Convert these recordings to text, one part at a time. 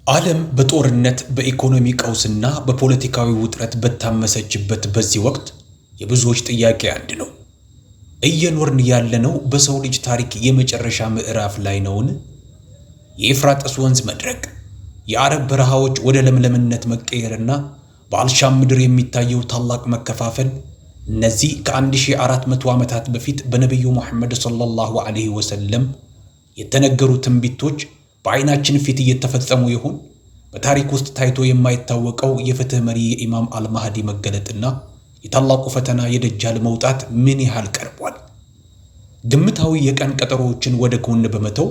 ዓለም በጦርነት በኢኮኖሚ ቀውስና በፖለቲካዊ ውጥረት በታመሰችበት በዚህ ወቅት የብዙዎች ጥያቄ አንድ ነው። እየኖርን ያለነው በሰው ልጅ ታሪክ የመጨረሻ ምዕራፍ ላይ ነውን? የኤፍራጥስ ወንዝ መድረቅ፣ የአረብ በረሃዎች ወደ ለምለምነት መቀየርና በአልሻም ምድር የሚታየው ታላቅ መከፋፈል እነዚህ ከ1400 ዓመታት በፊት በነቢዩ ሙሐመድ ሰለላሁ ዐለይሂ ወሰለም የተነገሩ ትንቢቶች በዓይናችን ፊት እየተፈጸሙ ይሆን? በታሪክ ውስጥ ታይቶ የማይታወቀው የፍትህ መሪ የኢማም አልማህዲ መገለጥና የታላቁ ፈተና የደጃል መውጣት ምን ያህል ቀርቧል? ግምታዊ የቀን ቀጠሮዎችን ወደ ጎን በመተው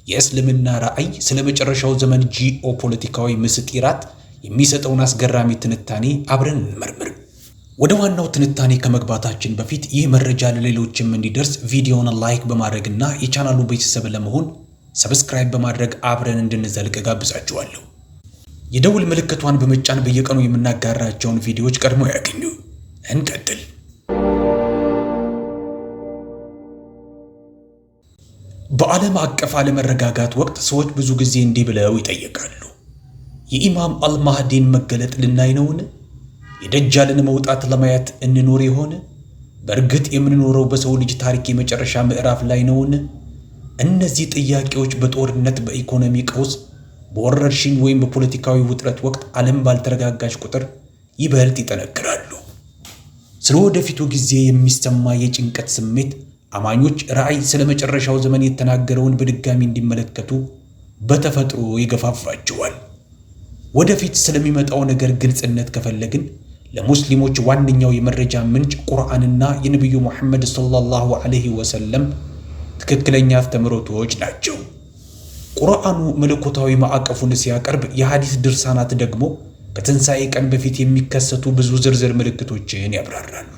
የእስልምና ራዕይ ስለ መጨረሻው ዘመን ጂኦፖለቲካዊ ምስጢራት የሚሰጠውን አስገራሚ ትንታኔ አብረን እንመርምር። ወደ ዋናው ትንታኔ ከመግባታችን በፊት ይህ መረጃ ለሌሎችም እንዲደርስ ቪዲዮውን ላይክ በማድረግና የቻናሉ ቤተሰብ ለመሆን ሰብስክራይብ በማድረግ አብረን እንድንዘልቅ ጋብዛችኋለሁ። የደውል ምልክቷን በመጫን በየቀኑ የምናጋራቸውን ቪዲዮዎች ቀድሞ ያገኙ። እንቀጥል። በዓለም አቀፍ አለመረጋጋት ወቅት ሰዎች ብዙ ጊዜ እንዲህ ብለው ይጠይቃሉ። የኢማም አልማህዲን መገለጥ ልናይ ነውን? የደጃልን መውጣት ለማየት እንኖር ይሆን? በእርግጥ የምንኖረው በሰው ልጅ ታሪክ የመጨረሻ ምዕራፍ ላይ ነውን? እነዚህ ጥያቄዎች በጦርነት፣ በኢኮኖሚ ቀውስ፣ በወረርሽኝ ወይም በፖለቲካዊ ውጥረት ወቅት ዓለም ባልተረጋጋች ቁጥር ይበልጥ ይጠነክራሉ። ስለ ወደፊቱ ጊዜ የሚሰማ የጭንቀት ስሜት አማኞች ራዕይ ስለ መጨረሻው ዘመን የተናገረውን በድጋሚ እንዲመለከቱ በተፈጥሮ ይገፋፋቸዋል። ወደፊት ስለሚመጣው ነገር ግልጽነት ከፈለግን ለሙስሊሞች ዋነኛው የመረጃ ምንጭ ቁርአንና የነቢዩ ሙሐመድ ሰለላሁ ዐለይሂ ወሰለም ትክክለኛ አስተምህሮቶች ናቸው። ቁርአኑ መለኮታዊ ማዕቀፉን ሲያቀርብ፣ የሐዲስ ድርሳናት ደግሞ ከትንሣኤ ቀን በፊት የሚከሰቱ ብዙ ዝርዝር ምልክቶችን ያብራራሉ።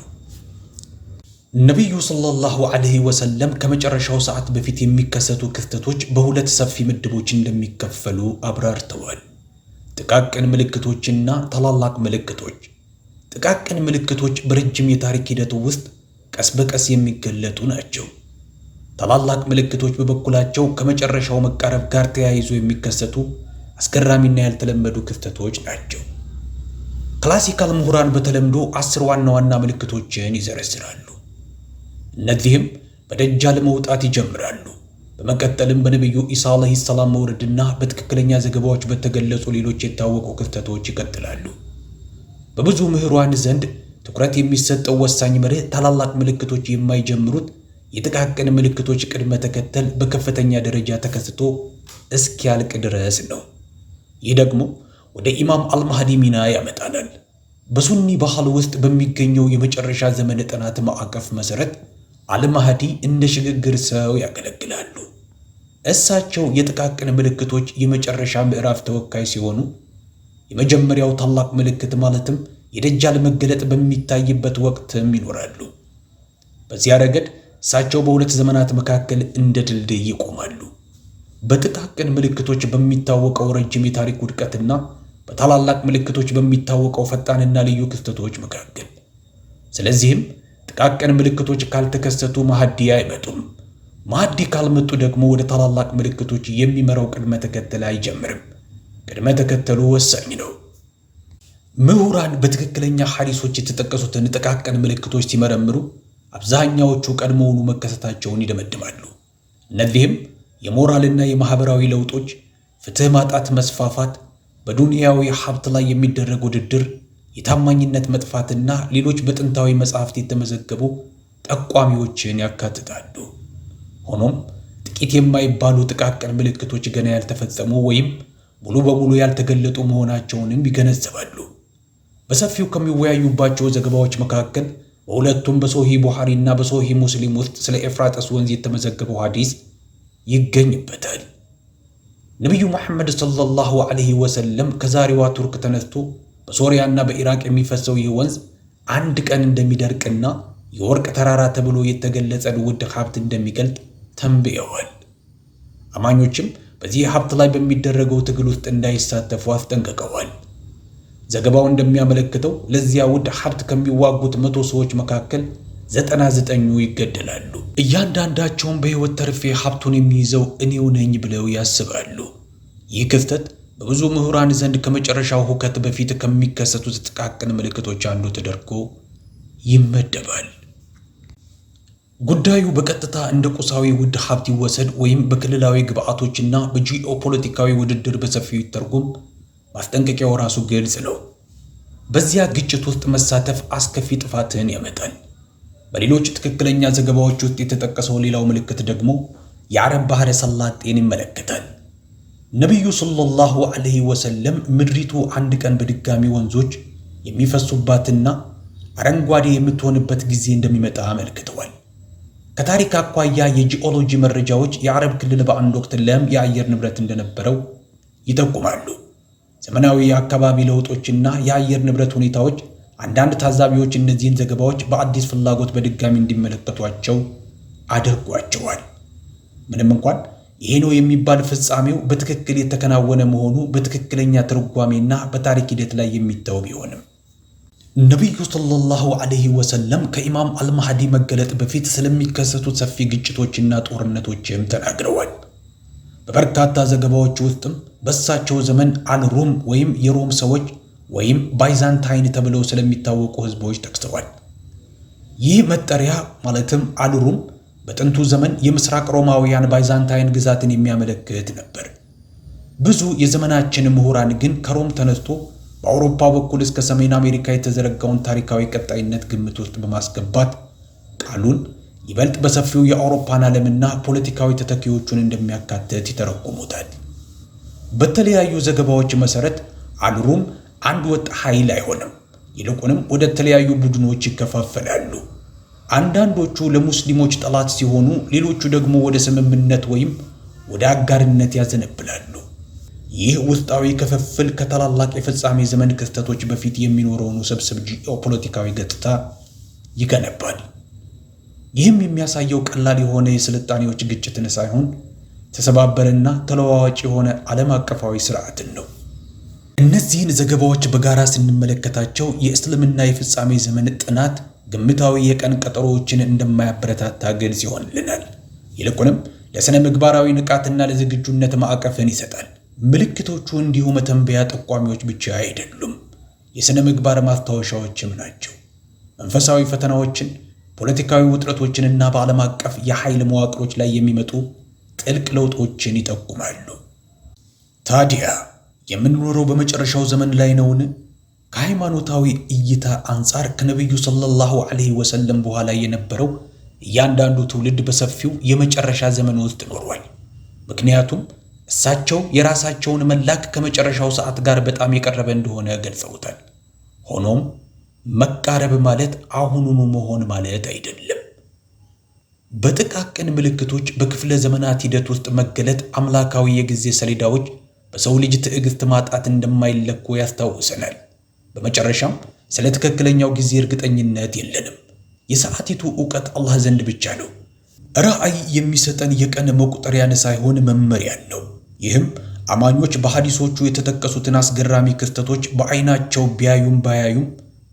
ነቢዩ ሰለላሁ ዐለይሂ ወሰለም ከመጨረሻው ሰዓት በፊት የሚከሰቱ ክስተቶች በሁለት ሰፊ ምድቦች እንደሚከፈሉ አብራርተዋል። ጥቃቅን ምልክቶችና ታላላቅ ምልክቶች። ጥቃቅን ምልክቶች በረጅም የታሪክ ሂደቱ ውስጥ ቀስ በቀስ የሚገለጡ ናቸው። ታላላቅ ምልክቶች በበኩላቸው ከመጨረሻው መቃረብ ጋር ተያይዞ የሚከሰቱ አስገራሚና ያልተለመዱ ክስተቶች ናቸው። ክላሲካል ምሁራን በተለምዶ 10 ዋና ዋና ምልክቶችን ይዘረዝራሉ። እነዚህም በደጃል መውጣት ይጀምራሉ። በመቀጠልም በነቢዩ ኢሳ ዓለይሂ ሰላም መውረድና በትክክለኛ ዘገባዎች በተገለጹ ሌሎች የታወቁ ክስተቶች ይቀጥላሉ። በብዙ ምሁራን ዘንድ ትኩረት የሚሰጠው ወሳኝ መርህ ታላላቅ ምልክቶች የማይጀምሩት የጥቃቅን ምልክቶች ቅድመ ተከተል በከፍተኛ ደረጃ ተከስቶ እስኪያልቅ ድረስ ነው። ይህ ደግሞ ወደ ኢማም አልማህዲ ሚና ያመጣናል። በሱኒ ባህል ውስጥ በሚገኘው የመጨረሻ ዘመን ጥናት ማዕቀፍ መሠረት አልማህዲ እንደ ሽግግር ሰው ያገለግላሉ። እሳቸው የጥቃቅን ምልክቶች የመጨረሻ ምዕራፍ ተወካይ ሲሆኑ፣ የመጀመሪያው ታላቅ ምልክት ማለትም የደጃል መገለጥ በሚታይበት ወቅትም ይኖራሉ። በዚያ ረገድ እሳቸው በሁለት ዘመናት መካከል እንደ ድልድይ ይቆማሉ። በጥቃቅን ምልክቶች በሚታወቀው ረጅም የታሪክ ውድቀትና በታላላቅ ምልክቶች በሚታወቀው ፈጣንና ልዩ ክስተቶች መካከል። ስለዚህም ጥቃቅን ምልክቶች ካልተከሰቱ ማህዲ አይመጡም። ማህዲ ካልመጡ ደግሞ ወደ ታላላቅ ምልክቶች የሚመራው ቅድመ ተከተል አይጀምርም። ቅድመ ተከተሉ ወሳኝ ነው። ምሁራን በትክክለኛ ሐዲሶች የተጠቀሱትን ጥቃቅን ምልክቶች ሲመረምሩ አብዛኛዎቹ ቀድሞውኑ መከሰታቸውን ይደመድማሉ። እነዚህም የሞራልና የማህበራዊ ለውጦች፣ ፍትህ ማጣት መስፋፋት፣ በዱንያዊ ሀብት ላይ የሚደረግ ውድድር፣ የታማኝነት መጥፋትና ሌሎች በጥንታዊ መጻሕፍት የተመዘገቡ ጠቋሚዎችን ያካትታሉ። ሆኖም ጥቂት የማይባሉ ጥቃቅን ምልክቶች ገና ያልተፈጸሙ ወይም ሙሉ በሙሉ ያልተገለጡ መሆናቸውንም ይገነዘባሉ። በሰፊው ከሚወያዩባቸው ዘገባዎች መካከል በሁለቱም በሶሂህ ቡኻሪ እና በሶሂህ ሙስሊም ውስጥ ስለ ኤፍራጥስ ወንዝ የተመዘገበው ሐዲስ ይገኝበታል። ነቢዩ ሙሐመድ ሰለላሁ ዐለይሂ ወሰለም ከዛሬዋ ቱርክ ተነስቶ በሶሪያና በኢራቅ የሚፈሰው ይህ ወንዝ አንድ ቀን እንደሚደርቅና የወርቅ ተራራ ተብሎ የተገለጸን ውድ ሀብት እንደሚገልጥ ተንብየዋል። አማኞችም በዚህ ሀብት ላይ በሚደረገው ትግል ውስጥ እንዳይሳተፉ አስጠንቅቀዋል። ዘገባው እንደሚያመለክተው ለዚያ ውድ ሀብት ከሚዋጉት 100 ሰዎች መካከል 99ኙ ይገደላሉ። እያንዳንዳቸውም በሕይወት ተርፌ ሀብቱን የሚይዘው እኔው ነኝ ብለው ያስባሉ። ይህ ክስተት በብዙ ምሁራን ዘንድ ከመጨረሻው ሁከት በፊት ከሚከሰቱት ጥቃቅን ምልክቶች አንዱ ተደርጎ ይመደባል። ጉዳዩ በቀጥታ እንደ ቁሳዊ ውድ ሀብት ይወሰድ ወይም በክልላዊ ግብዓቶችና በጂኦፖለቲካዊ ውድድር በሰፊው ይተርጎም፣ ማስጠንቀቂያው ራሱ ግልጽ ነው። በዚያ ግጭት ውስጥ መሳተፍ አስከፊ ጥፋትን ያመጣል። በሌሎች ትክክለኛ ዘገባዎች ውስጥ የተጠቀሰው ሌላው ምልክት ደግሞ የአረብ ባህረ ሰላጤን ይመለከታል። ነቢዩ ሰለላሁ ዐለይሂ ወሰለም ምድሪቱ አንድ ቀን በድጋሚ ወንዞች የሚፈሱባትና አረንጓዴ የምትሆንበት ጊዜ እንደሚመጣ አመልክተዋል። ከታሪክ አኳያ የጂኦሎጂ መረጃዎች የአረብ ክልል በአንድ ወቅት ለም የአየር ንብረት እንደነበረው ይጠቁማሉ። ዘመናዊ የአካባቢ ለውጦችና የአየር ንብረት ሁኔታዎች አንዳንድ ታዛቢዎች እነዚህን ዘገባዎች በአዲስ ፍላጎት በድጋሚ እንዲመለከቷቸው አድርጓቸዋል። ምንም እንኳን ይሄ ነው የሚባል ፍጻሜው በትክክል የተከናወነ መሆኑ በትክክለኛ ትርጓሜና በታሪክ ሂደት ላይ የሚተው ቢሆንም ነቢዩ ሰለላሁ ዐለይሂ ወሰለም ከኢማም አልማህዲ መገለጥ በፊት ስለሚከሰቱት ሰፊ ግጭቶችና ጦርነቶችም ተናግረዋል። በበርካታ ዘገባዎች ውስጥም በእሳቸው ዘመን አልሩም ወይም የሮም ሰዎች ወይም ባይዛንታይን ተብለው ስለሚታወቁ ህዝቦች ጠቅሰዋል። ይህ መጠሪያ ማለትም አልሩም በጥንቱ ዘመን የምስራቅ ሮማውያን ባይዛንታይን ግዛትን የሚያመለክት ነበር። ብዙ የዘመናችን ምሁራን ግን ከሮም ተነስቶ በአውሮፓ በኩል እስከ ሰሜን አሜሪካ የተዘረጋውን ታሪካዊ ቀጣይነት ግምት ውስጥ በማስገባት ቃሉን ይበልጥ በሰፊው የአውሮፓን ዓለምና ፖለቲካዊ ተተኪዎቹን እንደሚያካትት ይተረጉሙታል። በተለያዩ ዘገባዎች መሰረት አልሩም አንድ ወጥ ኃይል አይሆንም። ይልቁንም ወደ ተለያዩ ቡድኖች ይከፋፈላሉ። አንዳንዶቹ ለሙስሊሞች ጠላት ሲሆኑ፣ ሌሎቹ ደግሞ ወደ ስምምነት ወይም ወደ አጋርነት ያዘነብላሉ። ይህ ውስጣዊ ክፍፍል ከታላላቅ የፍጻሜ ዘመን ክስተቶች በፊት የሚኖረውን ውስብስብ ጂኦፖለቲካዊ ገጽታ ይገነባል። ይህም የሚያሳየው ቀላል የሆነ የስልጣኔዎች ግጭትን ሳይሆን ተሰባበረና ተለዋዋጭ የሆነ ዓለም አቀፋዊ ስርዓትን ነው። እነዚህን ዘገባዎች በጋራ ስንመለከታቸው የእስልምና የፍጻሜ ዘመን ጥናት ግምታዊ የቀን ቀጠሮዎችን እንደማያበረታታ ግልጽ ይሆንልናል። ይልቁንም ለሥነ ምግባራዊ ንቃትና ለዝግጁነት ማዕቀፍን ይሰጣል። ምልክቶቹ እንዲሁ መተንበያ ጠቋሚዎች ብቻ አይደሉም፣ የሥነ ምግባር ማስታወሻዎችም ናቸው። መንፈሳዊ ፈተናዎችን፣ ፖለቲካዊ ውጥረቶችንና በዓለም አቀፍ የኃይል መዋቅሮች ላይ የሚመጡ ጥልቅ ለውጦችን ይጠቁማሉ። ታዲያ የምንኖረው በመጨረሻው ዘመን ላይ ነውን? ከሃይማኖታዊ እይታ አንጻር ከነቢዩ ሰለላሁ ዐለይሂ ወሰለም በኋላ የነበረው እያንዳንዱ ትውልድ በሰፊው የመጨረሻ ዘመን ውስጥ ኖሯል። ምክንያቱም እሳቸው የራሳቸውን መላክ ከመጨረሻው ሰዓት ጋር በጣም የቀረበ እንደሆነ ገልጸውታል። ሆኖም መቃረብ ማለት አሁኑኑ መሆን ማለት አይደለም። በጥቃቅን ምልክቶች በክፍለ ዘመናት ሂደት ውስጥ መገለጥ አምላካዊ የጊዜ ሰሌዳዎች በሰው ልጅ ትዕግስት ማጣት እንደማይለኩ ያስታውሰናል። በመጨረሻም ስለ ትክክለኛው ጊዜ እርግጠኝነት የለንም። የሰዓቲቱ ዕውቀት አላህ ዘንድ ብቻ ነው። ራእይ የሚሰጠን የቀን መቁጠሪያን ሳይሆን መመሪያን ነው። ይህም አማኞች በሐዲሶቹ የተጠቀሱትን አስገራሚ ክስተቶች በዓይናቸው ቢያዩም ባያዩም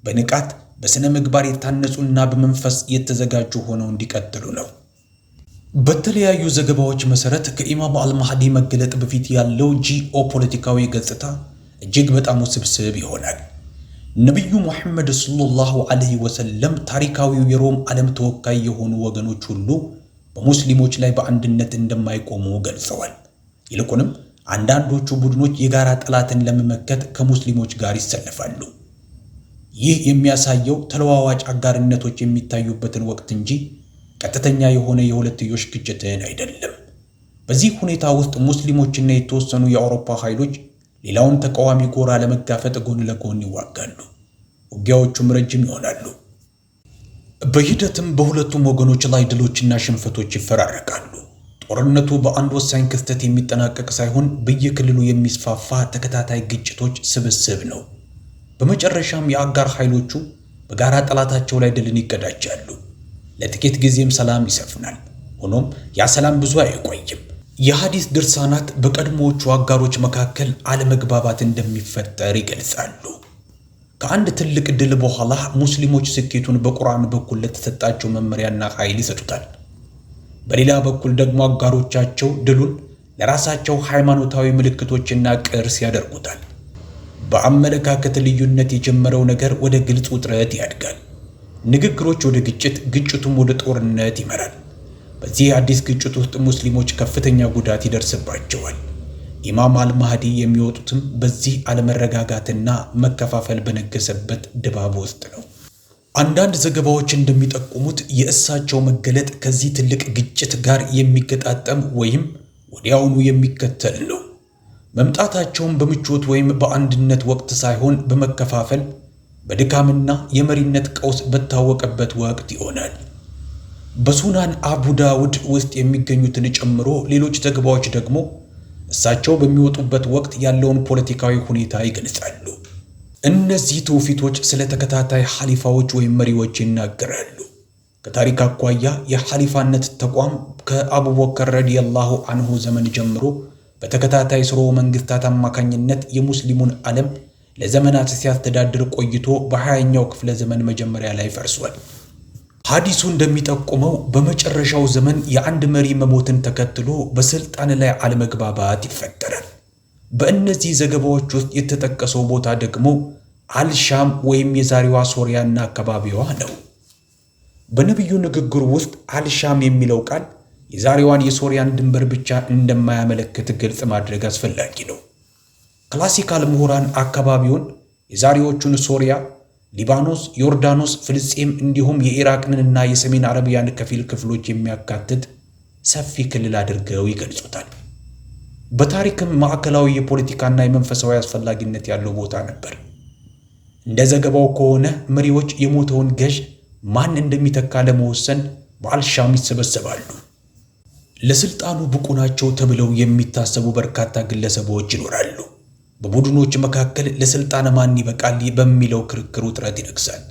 በንቃት በሥነ ምግባር የታነጹና በመንፈስ የተዘጋጁ ሆነው እንዲቀጥሉ ነው። በተለያዩ ዘገባዎች መሠረት ከኢማም አልማህዲ መገለጥ በፊት ያለው ጂኦፖለቲካዊ ገጽታ እጅግ በጣም ውስብስብ ይሆናል። ነቢዩ ሙሐመድ ሰለላሁ ዐለይሂ ወሰለም ታሪካዊው የሮም ዓለም ተወካይ የሆኑ ወገኖች ሁሉ በሙስሊሞች ላይ በአንድነት እንደማይቆሙ ገልጸዋል። ይልቁንም አንዳንዶቹ ቡድኖች የጋራ ጠላትን ለመመከት ከሙስሊሞች ጋር ይሰለፋሉ። ይህ የሚያሳየው ተለዋዋጭ አጋርነቶች የሚታዩበትን ወቅት እንጂ ቀጥተኛ የሆነ የሁለትዮሽ ግጭትን አይደለም። በዚህ ሁኔታ ውስጥ ሙስሊሞችና የተወሰኑ የአውሮፓ ኃይሎች ሌላውን ተቃዋሚ ጎራ ለመጋፈጥ ጎን ለጎን ይዋጋሉ። ውጊያዎቹም ረጅም ይሆናሉ። በሂደትም በሁለቱም ወገኖች ላይ ድሎችና ሽንፈቶች ይፈራረቃሉ። ጦርነቱ በአንድ ወሳኝ ክስተት የሚጠናቀቅ ሳይሆን በየክልሉ የሚስፋፋ ተከታታይ ግጭቶች ስብስብ ነው። በመጨረሻም የአጋር ኃይሎቹ በጋራ ጠላታቸው ላይ ድልን ይቀዳጃሉ። ለጥቂት ጊዜም ሰላም ይሰፍናል። ሆኖም ያ ሰላም ብዙ አይቆይም። የሐዲስ ድርሳናት በቀድሞዎቹ አጋሮች መካከል አለመግባባት እንደሚፈጠር ይገልጻሉ። ከአንድ ትልቅ ድል በኋላ ሙስሊሞች ስኬቱን በቁርአን በኩል ለተሰጣቸው መመሪያና ኃይል ይሰጡታል። በሌላ በኩል ደግሞ አጋሮቻቸው ድሉን ለራሳቸው ሃይማኖታዊ ምልክቶችና ቅርስ ያደርጉታል። በአመለካከት ልዩነት የጀመረው ነገር ወደ ግልጽ ውጥረት ያድጋል። ንግግሮች ወደ ግጭት፣ ግጭቱም ወደ ጦርነት ይመራል። በዚህ አዲስ ግጭት ውስጥ ሙስሊሞች ከፍተኛ ጉዳት ይደርስባቸዋል። ኢማም አልማህዲ የሚወጡትም በዚህ አለመረጋጋትና መከፋፈል በነገሰበት ድባብ ውስጥ ነው። አንዳንድ ዘገባዎች እንደሚጠቁሙት የእሳቸው መገለጥ ከዚህ ትልቅ ግጭት ጋር የሚገጣጠም ወይም ወዲያውኑ የሚከተል ነው። መምጣታቸውም በምቾት ወይም በአንድነት ወቅት ሳይሆን በመከፋፈል፣ በድካምና የመሪነት ቀውስ በታወቀበት ወቅት ይሆናል። በሱናን አቡ ዳውድ ውስጥ የሚገኙትን ጨምሮ ሌሎች ዘገባዎች ደግሞ እሳቸው በሚወጡበት ወቅት ያለውን ፖለቲካዊ ሁኔታ ይገልጻሉ። እነዚህ ትውፊቶች ስለ ተከታታይ ሐሊፋዎች ወይም መሪዎች ይናገራሉ። ከታሪክ አኳያ የሐሊፋነት ተቋም ከአቡበከር ረዲየላሁ አንሁ ዘመን ጀምሮ በተከታታይ ስርወ መንግስታት አማካኝነት የሙስሊሙን ዓለም ለዘመናት ሲያስተዳድር ቆይቶ በ20ኛው ክፍለ ዘመን መጀመሪያ ላይ ፈርሷል። ሐዲሱ እንደሚጠቁመው በመጨረሻው ዘመን የአንድ መሪ መሞትን ተከትሎ በስልጣን ላይ አለመግባባት ይፈጠራል። በእነዚህ ዘገባዎች ውስጥ የተጠቀሰው ቦታ ደግሞ አልሻም ወይም የዛሬዋ ሶሪያና አካባቢዋ ነው። በነቢዩ ንግግር ውስጥ አልሻም የሚለው ቃል የዛሬዋን የሶሪያን ድንበር ብቻ እንደማያመለክት ግልጽ ማድረግ አስፈላጊ ነው። ክላሲካል ምሁራን አካባቢውን የዛሬዎቹን ሶሪያ፣ ሊባኖስ፣ ዮርዳኖስ፣ ፍልስጤም እንዲሁም የኢራቅንና የሰሜን አረቢያን ከፊል ክፍሎች የሚያካትት ሰፊ ክልል አድርገው ይገልጹታል። በታሪክም ማዕከላዊ የፖለቲካና የመንፈሳዊ አስፈላጊነት ያለው ቦታ ነበር። እንደ ዘገባው ከሆነ መሪዎች የሞተውን ገዥ ማን እንደሚተካ ለመወሰን በአልሻም ይሰበሰባሉ። ለስልጣኑ ብቁ ናቸው ተብለው የሚታሰቡ በርካታ ግለሰቦች ይኖራሉ። በቡድኖች መካከል ለስልጣን ማን ይበቃል በሚለው ክርክር ውጥረት ይነግሳል።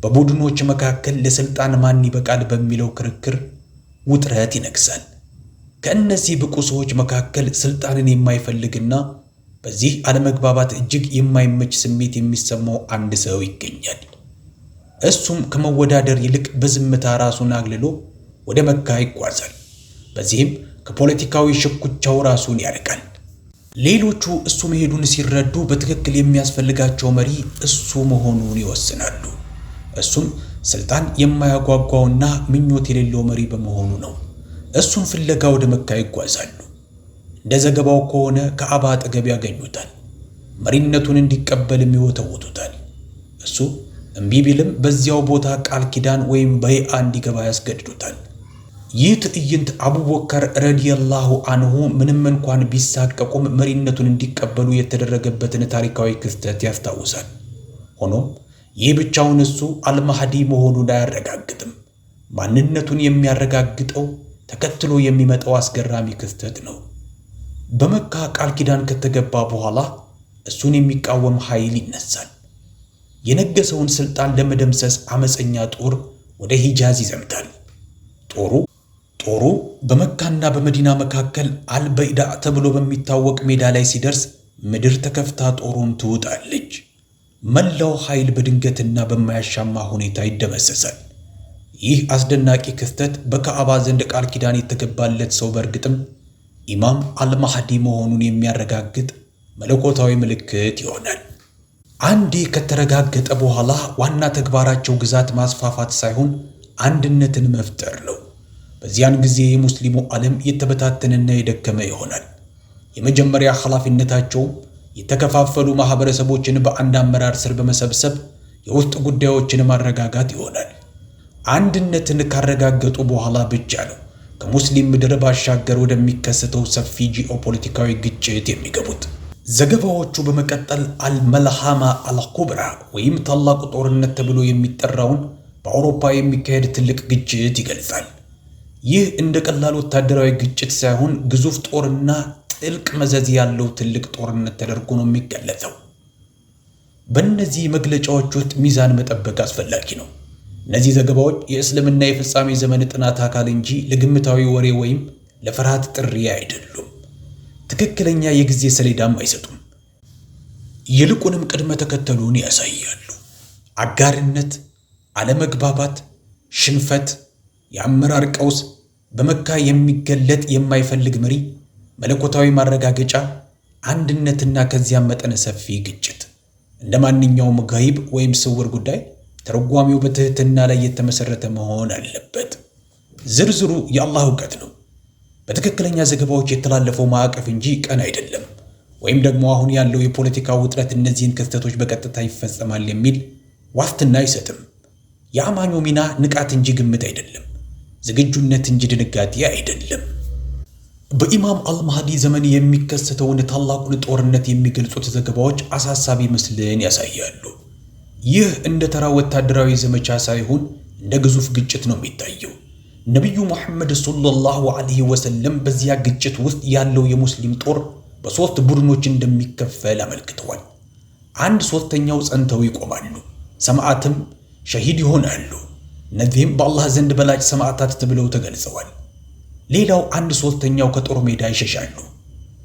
በቡድኖች መካከል ለስልጣን ማን ይበቃል በሚለው ክርክር ውጥረት ይነግሳል። ከእነዚህ ብቁ ሰዎች መካከል ስልጣንን የማይፈልግና በዚህ አለመግባባት እጅግ የማይመች ስሜት የሚሰማው አንድ ሰው ይገኛል። እሱም ከመወዳደር ይልቅ በዝምታ ራሱን አግልሎ ወደ መካ ይጓዛል። በዚህም ከፖለቲካዊ ሽኩቻው ራሱን ያርቃል። ሌሎቹ እሱ መሄዱን ሲረዱ በትክክል የሚያስፈልጋቸው መሪ እሱ መሆኑን ይወስናሉ። እሱም ስልጣን የማያጓጓውና ምኞት የሌለው መሪ በመሆኑ ነው። እሱን ፍለጋ ወደ መካ ይጓዛሉ። እንደ ዘገባው ከሆነ ከአባ አጠገብ ያገኙታል። መሪነቱን እንዲቀበልም ይወተውቱታል። እሱ እምቢ ቢልም በዚያው ቦታ ቃል ኪዳን ወይም በይዓ እንዲገባ ያስገድዱታል። ይህ ትዕይንት አቡበከር ረዲየላሁ አንሁ ምንም እንኳን ቢሳቀቁም መሪነቱን እንዲቀበሉ የተደረገበትን ታሪካዊ ክስተት ያስታውሳል። ሆኖም ይህ ብቻውን እሱ አልማህዲ መሆኑን አያረጋግጥም። ማንነቱን የሚያረጋግጠው ተከትሎ የሚመጣው አስገራሚ ክስተት ነው። በመካ ቃል ኪዳን ከተገባ በኋላ እሱን የሚቃወም ኃይል ይነሳል። የነገሰውን ስልጣን ለመደምሰስ አመፀኛ ጦር ወደ ሂጃዝ ይዘምታል። ጦሩ በመካና በመዲና መካከል አልበይዳ ተብሎ በሚታወቅ ሜዳ ላይ ሲደርስ ምድር ተከፍታ ጦሩን ትውጣለች። መላው ኃይል በድንገትና በማያሻማ ሁኔታ ይደመሰሳል። ይህ አስደናቂ ክስተት በካዕባ ዘንድ ቃል ኪዳን የተገባለት ሰው በእርግጥም ኢማም አልማህዲ መሆኑን የሚያረጋግጥ መለኮታዊ ምልክት ይሆናል። አንዴ ከተረጋገጠ በኋላ ዋና ተግባራቸው ግዛት ማስፋፋት ሳይሆን አንድነትን መፍጠር ነው። በዚያን ጊዜ የሙስሊሙ ዓለም የተበታተነና የደከመ ይሆናል። የመጀመሪያ ኃላፊነታቸው የተከፋፈሉ ማህበረሰቦችን በአንድ አመራር ስር በመሰብሰብ የውስጥ ጉዳዮችን ማረጋጋት ይሆናል። አንድነትን ካረጋገጡ በኋላ ብቻ ነው ከሙስሊም ምድር ባሻገር ወደሚከሰተው ሰፊ ጂኦፖለቲካዊ ግጭት የሚገቡት። ዘገባዎቹ በመቀጠል አልመልሃማ አልኩብራ ወይም ታላቁ ጦርነት ተብሎ የሚጠራውን በአውሮፓ የሚካሄድ ትልቅ ግጭት ይገልጻል። ይህ እንደ ቀላል ወታደራዊ ግጭት ሳይሆን ግዙፍ ጦርና ጥልቅ መዘዝ ያለው ትልቅ ጦርነት ተደርጎ ነው የሚገለጸው። በእነዚህ መግለጫዎች ውስጥ ሚዛን መጠበቅ አስፈላጊ ነው። እነዚህ ዘገባዎች የእስልምና የፍጻሜ ዘመን ጥናት አካል እንጂ ለግምታዊ ወሬ ወይም ለፍርሃት ጥሪ አይደሉም። ትክክለኛ የጊዜ ሰሌዳም አይሰጡም። ይልቁንም ቅድመ ተከተሉን ያሳያሉ። አጋርነት፣ አለመግባባት፣ ሽንፈት፣ የአመራር ቀውስ፣ በመካ የሚገለጥ የማይፈልግ መሪ፣ መለኮታዊ ማረጋገጫ፣ አንድነትና ከዚያም መጠነ ሰፊ ግጭት። እንደ ማንኛውም ጋይብ ወይም ስውር ጉዳይ ተረጓሚው በትህትና ላይ የተመሰረተ መሆን አለበት። ዝርዝሩ የአላህ እውቀት ነው። በትክክለኛ ዘገባዎች የተላለፈው ማዕቀፍ እንጂ ቀን አይደለም። ወይም ደግሞ አሁን ያለው የፖለቲካ ውጥረት እነዚህን ክስተቶች በቀጥታ ይፈጸማል የሚል ዋስትና አይሰጥም። የአማኙ ሚና ንቃት እንጂ ግምት አይደለም፣ ዝግጁነት እንጂ ድንጋጤ አይደለም። በኢማም አልማህዲ ዘመን የሚከሰተውን ታላቁን ጦርነት የሚገልጹት ዘገባዎች አሳሳቢ ምስልን ያሳያሉ። ይህ እንደ ተራ ወታደራዊ ዘመቻ ሳይሆን እንደ ግዙፍ ግጭት ነው የሚታየው። ነቢዩ ሙሐመድ ሰለላሁ ዐለይሂ ወሰለም በዚያ ግጭት ውስጥ ያለው የሙስሊም ጦር በሦስት ቡድኖች እንደሚከፈል አመልክተዋል። 1/3 ጸንተው ይቆማሉ፣ ሰማዕትም ሸሂድ ይሆናሉ። እነዚህም በአላህ ዘንድ በላጭ ሰማዕታት ተብለው ተገልጸዋል። ሌላው 1/3 ከጦር ሜዳ ይሸሻሉ።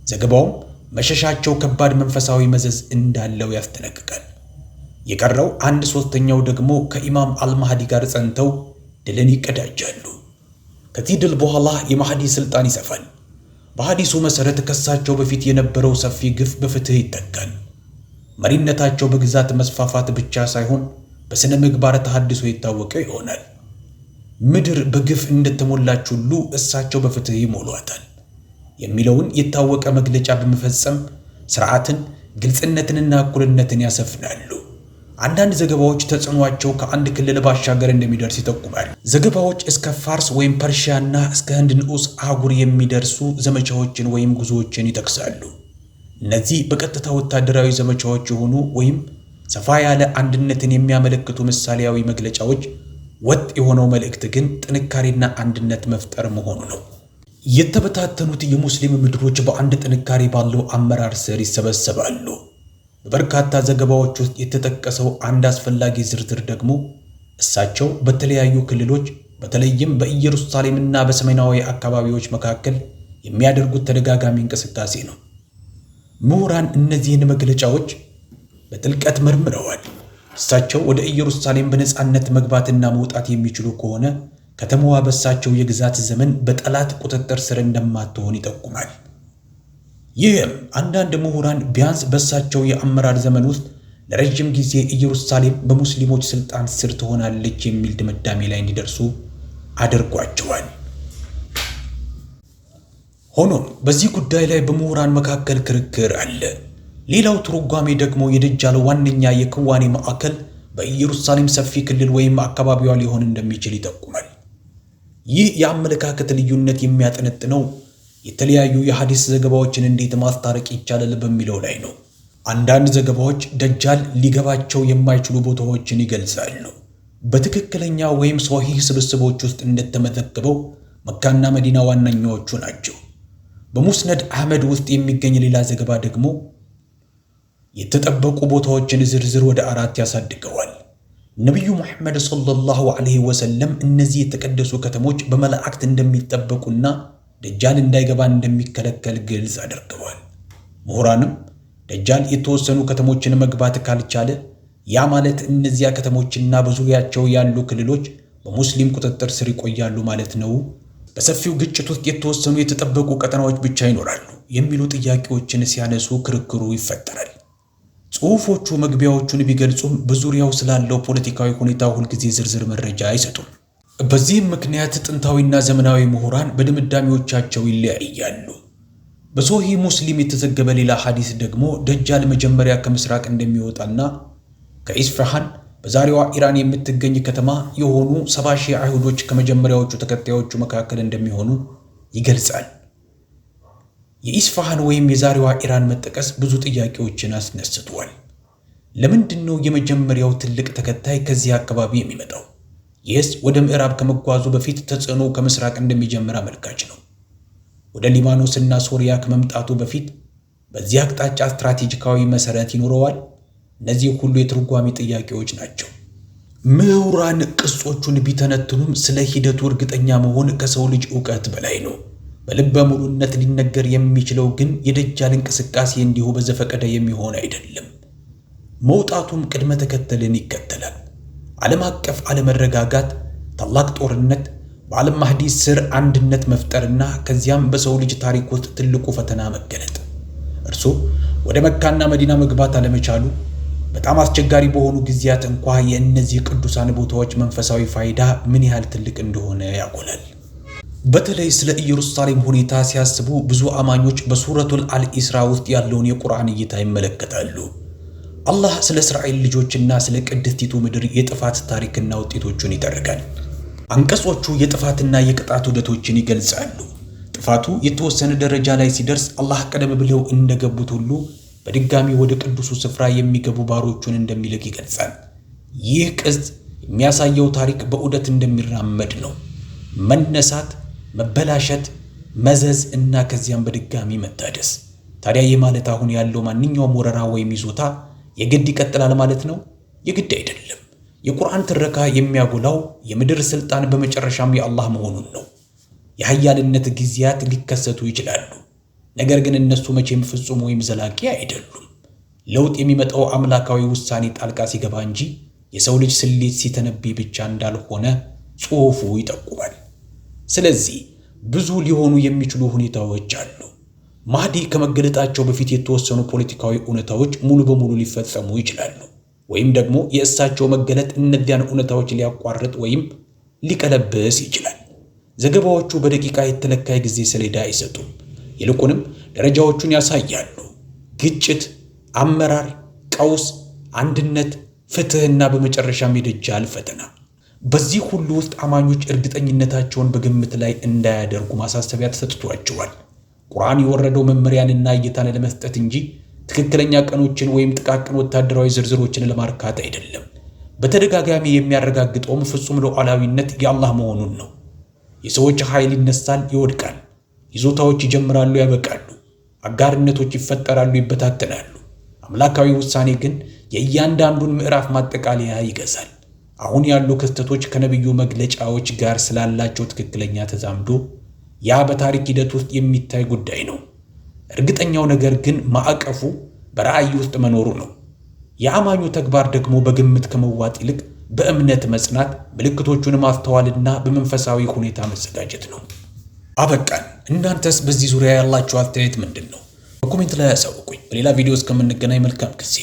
ዘገባውም መሸሻቸው ከባድ መንፈሳዊ መዘዝ እንዳለው ያስጠነቅቃል። የቀረው 1/3 ደግሞ ከኢማም አልማህዲ ጋር ጸንተው ድልን ይቀዳጃሉ። ከዚህ ድል በኋላ የማህዲ ስልጣን ይሰፋል። በሐዲሱ መሠረት ከሳቸው በፊት የነበረው ሰፊ ግፍ በፍትህ ይተካል። መሪነታቸው በግዛት መስፋፋት ብቻ ሳይሆን በሥነ ምግባር ተሐድሶ የታወቀ ይሆናል። ምድር በግፍ እንደተሞላች ሁሉ እሳቸው በፍትህ ይሞሏታል የሚለውን የታወቀ መግለጫ በመፈጸም ሥርዓትን፣ ግልጽነትንና እኩልነትን ያሰፍናሉ። አንዳንድ ዘገባዎች ተጽዕኗቸው ከአንድ ክልል ባሻገር እንደሚደርስ ይጠቁማሉ። ዘገባዎች እስከ ፋርስ ወይም ፐርሺያና እስከ ህንድ ንዑስ አህጉር የሚደርሱ ዘመቻዎችን ወይም ጉዞዎችን ይጠቅሳሉ። እነዚህ በቀጥታ ወታደራዊ ዘመቻዎች የሆኑ ወይም ሰፋ ያለ አንድነትን የሚያመለክቱ ምሳሌያዊ መግለጫዎች፣ ወጥ የሆነው መልእክት ግን ጥንካሬና አንድነት መፍጠር መሆኑ ነው። የተበታተኑት የሙስሊም ምድሮች በአንድ ጥንካሬ ባለው አመራር ስር ይሰበሰባሉ። በበርካታ ዘገባዎች ውስጥ የተጠቀሰው አንድ አስፈላጊ ዝርዝር ደግሞ እሳቸው በተለያዩ ክልሎች በተለይም በኢየሩሳሌምና በሰሜናዊ አካባቢዎች መካከል የሚያደርጉት ተደጋጋሚ እንቅስቃሴ ነው። ምሁራን እነዚህን መግለጫዎች በጥልቀት መርምረዋል። እሳቸው ወደ ኢየሩሳሌም በነፃነት መግባትና መውጣት የሚችሉ ከሆነ ከተማዋ በእሳቸው የግዛት ዘመን በጠላት ቁጥጥር ስር እንደማትሆን ይጠቁማል። ይህም አንዳንድ ምሁራን ቢያንስ በእሳቸው የአመራር ዘመን ውስጥ ለረጅም ጊዜ ኢየሩሳሌም በሙስሊሞች ስልጣን ስር ትሆናለች የሚል ድምዳሜ ላይ እንዲደርሱ አድርጓቸዋል። ሆኖም በዚህ ጉዳይ ላይ በምሁራን መካከል ክርክር አለ። ሌላው ትርጓሜ ደግሞ የደጃል ዋነኛ የክዋኔ ማዕከል በኢየሩሳሌም ሰፊ ክልል ወይም አካባቢዋ ሊሆን እንደሚችል ይጠቁማል። ይህ የአመለካከት ልዩነት የሚያጠነጥነው የተለያዩ የሐዲስ ዘገባዎችን እንዴት ማስታረቅ ይቻላል በሚለው ላይ ነው። አንዳንድ ዘገባዎች ደጃል ሊገባቸው የማይችሉ ቦታዎችን ይገልጻሉ። በትክክለኛ ወይም ሶሒህ ስብስቦች ውስጥ እንደተመዘገበው መካና መዲና ዋነኛዎቹ ናቸው። በሙስነድ አህመድ ውስጥ የሚገኝ ሌላ ዘገባ ደግሞ የተጠበቁ ቦታዎችን ዝርዝር ወደ 4 ያሳድገዋል። ነቢዩ ሙሐመድ ሰለላሁ ዐለይሂ ወሰለም እነዚህ የተቀደሱ ከተሞች በመላእክት እንደሚጠበቁና ደጃል እንዳይገባ እንደሚከለከል ግልጽ አድርገዋል። ምሁራንም ደጃል የተወሰኑ ከተሞችን መግባት ካልቻለ ያ ማለት እነዚያ ከተሞችና በዙሪያቸው ያሉ ክልሎች በሙስሊም ቁጥጥር ስር ይቆያሉ ማለት ነው። በሰፊው ግጭት ውስጥ የተወሰኑ የተጠበቁ ቀጠናዎች ብቻ ይኖራሉ የሚሉ ጥያቄዎችን ሲያነሱ ክርክሩ ይፈጠራል። ጽሑፎቹ መግቢያዎቹን ቢገልጹም በዙሪያው ስላለው ፖለቲካዊ ሁኔታ ሁልጊዜ ዝርዝር መረጃ አይሰጡም። በዚህም ምክንያት ጥንታዊና ዘመናዊ ምሁራን በድምዳሜዎቻቸው ይለያያሉ። በሶሒህ ሙስሊም የተዘገበ ሌላ ሐዲስ ደግሞ ደጃል መጀመሪያ ከምስራቅ እንደሚወጣና ከኢስፋሃን በዛሬዋ ኢራን የምትገኝ ከተማ የሆኑ 70,000 አይሁዶች ከመጀመሪያዎቹ ተከታዮቹ መካከል እንደሚሆኑ ይገልጻል። የኢስፋሃን ወይም የዛሬዋ ኢራን መጠቀስ ብዙ ጥያቄዎችን አስነስቷል። ለምንድን ነው የመጀመሪያው ትልቅ ተከታይ ከዚህ አካባቢ የሚመጣው? ይህስ ወደ ምዕራብ ከመጓዙ በፊት ተጽዕኖ ከምስራቅ እንደሚጀምር አመልካች ነው። ወደ ሊባኖስና ሶሪያ ከመምጣቱ በፊት በዚህ አቅጣጫ ስትራቴጂካዊ መሰረት ይኖረዋል? እነዚህ ሁሉ የትርጓሜ ጥያቄዎች ናቸው። ምሁራን ቅጾቹን ቢተነትኑም ስለ ሂደቱ እርግጠኛ መሆን ከሰው ልጅ ዕውቀት በላይ ነው። በልበ ሙሉነት ሊነገር የሚችለው ግን የደጃል እንቅስቃሴ እንዲሁ በዘፈቀደ የሚሆን አይደለም። መውጣቱም ቅድመ ተከተልን ይከተላል። ዓለም አቀፍ አለመረጋጋት፣ ታላቅ ጦርነት፣ በዓለም ማህዲ ስር አንድነት መፍጠርና ከዚያም በሰው ልጅ ታሪክ ውስጥ ትልቁ ፈተና መገለጥ። እርሱ ወደ መካና መዲና መግባት አለመቻሉ በጣም አስቸጋሪ በሆኑ ጊዜያት እንኳ የእነዚህ ቅዱሳን ቦታዎች መንፈሳዊ ፋይዳ ምን ያህል ትልቅ እንደሆነ ያጎላል። በተለይ ስለ ኢየሩሳሌም ሁኔታ ሲያስቡ ብዙ አማኞች በሱረቱል አልኢስራ ውስጥ ያለውን የቁርአን እይታ ይመለከታሉ። አላህ ስለ እስራኤል ልጆችና ስለ ቅድስቲቱ ምድር የጥፋት ታሪክና ውጤቶቹን ይተርካል። አንቀጾቹ የጥፋትና የቅጣት ውደቶችን ይገልጻሉ። ጥፋቱ የተወሰነ ደረጃ ላይ ሲደርስ አላህ ቀደም ብለው እንደገቡት ሁሉ በድጋሚ ወደ ቅዱሱ ስፍራ የሚገቡ ባሮቹን እንደሚልክ ይገልጻል። ይህ ቅጽ የሚያሳየው ታሪክ በዑደት እንደሚራመድ ነው። መነሳት፣ መበላሸት፣ መዘዝ እና ከዚያም በድጋሚ መታደስ። ታዲያ ይህ ማለት አሁን ያለው ማንኛውም ወረራ ወይም ይዞታ የግድ ይቀጥላል ማለት ነው? የግድ አይደለም። የቁርአን ትረካ የሚያጎላው የምድር ስልጣን በመጨረሻም የአላህ መሆኑን ነው። የኃያልነት ጊዜያት ሊከሰቱ ይችላሉ፣ ነገር ግን እነሱ መቼም ፍጹም ወይም ዘላቂ አይደሉም። ለውጥ የሚመጣው አምላካዊ ውሳኔ ጣልቃ ሲገባ እንጂ የሰው ልጅ ስሌት ሲተነብይ ብቻ እንዳልሆነ ጽሑፉ ይጠቁማል። ስለዚህ ብዙ ሊሆኑ የሚችሉ ሁኔታዎች አሉ። ማህዲ ከመገለጣቸው በፊት የተወሰኑ ፖለቲካዊ እውነታዎች ሙሉ በሙሉ ሊፈጸሙ ይችላሉ፣ ወይም ደግሞ የእሳቸው መገለጥ እነዚያን እውነታዎች ሊያቋርጥ ወይም ሊቀለብስ ይችላል። ዘገባዎቹ በደቂቃ የተለካ ጊዜ ሰሌዳ አይሰጡም። ይልቁንም ደረጃዎቹን ያሳያሉ። ግጭት፣ አመራር፣ ቀውስ፣ አንድነት፣ ፍትህና በመጨረሻም የደጃል ፈተና። በዚህ ሁሉ ውስጥ አማኞች እርግጠኝነታቸውን በግምት ላይ እንዳያደርጉ ማሳሰቢያ ተሰጥቷቸዋል። ቁርአን የወረደው መመሪያንና እይታን ለመስጠት እንጂ ትክክለኛ ቀኖችን ወይም ጥቃቅን ወታደራዊ ዝርዝሮችን ለማርካት አይደለም። በተደጋጋሚ የሚያረጋግጠውም ፍጹም ሉዓላዊነት የአላህ መሆኑን ነው። የሰዎች ኃይል ይነሳል፣ ይወድቃል። ይዞታዎች ይጀምራሉ፣ ያበቃሉ። አጋርነቶች ይፈጠራሉ፣ ይበታተናሉ። አምላካዊ ውሳኔ ግን የእያንዳንዱን ምዕራፍ ማጠቃለያ ይገዛል። አሁን ያሉ ክስተቶች ከነቢዩ መግለጫዎች ጋር ስላላቸው ትክክለኛ ተዛምዶ ያ በታሪክ ሂደት ውስጥ የሚታይ ጉዳይ ነው። እርግጠኛው ነገር ግን ማዕቀፉ በራእይ ውስጥ መኖሩ ነው። የአማኙ ተግባር ደግሞ በግምት ከመዋጥ ይልቅ በእምነት መጽናት፣ ምልክቶቹን ማስተዋልና በመንፈሳዊ ሁኔታ መዘጋጀት ነው። አበቃን። እናንተስ በዚህ ዙሪያ ያላችሁ አስተያየት ምንድን ነው? በኮሜንት ላይ ያሳውቁኝ። በሌላ ቪዲዮ እስከምንገናኝ መልካም ጊዜ